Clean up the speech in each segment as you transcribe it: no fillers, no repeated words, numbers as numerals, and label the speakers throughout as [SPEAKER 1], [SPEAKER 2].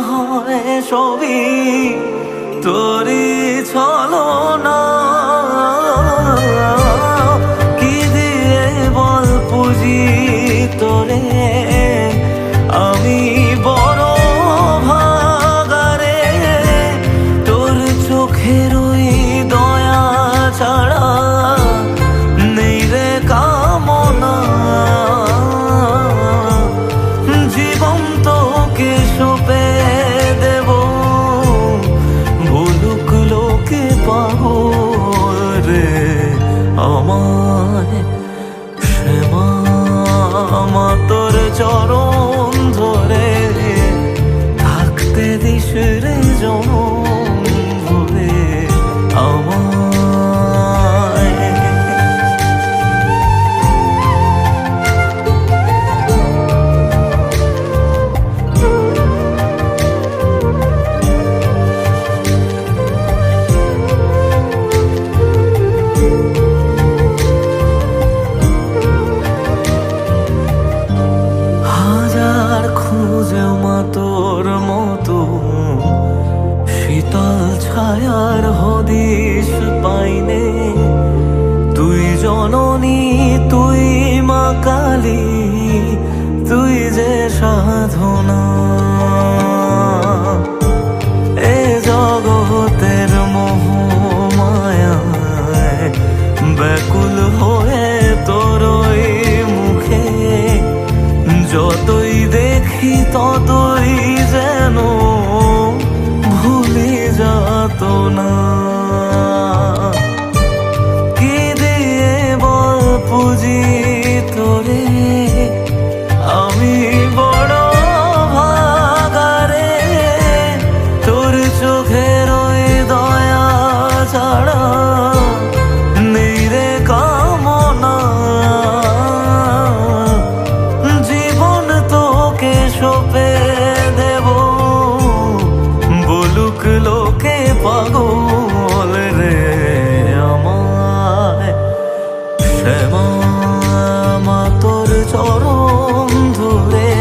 [SPEAKER 1] হয় সবই তোরই ছলনা। কি দিয়ে বল পুজি তোরে আমি বড় ভাগারে। তোর চোখের ওই দয়া ছাড়া নেই রে কামনা। জীবন তোকে সঁপে দেব, বলুক লোকে পাগল রে আমায়। শ্যামা মা তোর চরণ ধরে থাকতে দিস রে জনম ভরে আমায়। খুঁজে মা তোর মতো শীতল ছায়ার হদিশ পাইনে। তুই জননী তুই মা কালী, তুই যে সাধনা। এ জগতের মোহ মায়ায় ব্যাকুল হয়ে তোর ওই মুখে যতই দেখি ততই যেন ভুলে যাত না। কি দিয়ে বল পুজি তোরে আমি বড় ভাগারে। তোর চোখের ওই দয়া ছাড়া নেই রে কামনা। সঁপে দেব, বলুক লোকে পাগল রে আমায়। শ্যামা মা তোর চরণ ধরে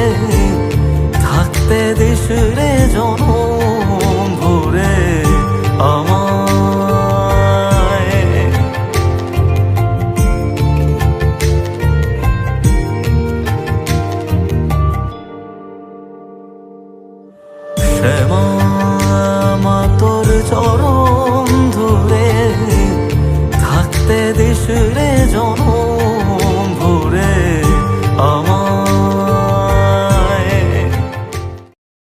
[SPEAKER 1] থাকতে দিস রে জনম ভরে আমায়। শ্যামা মা তোর চরণ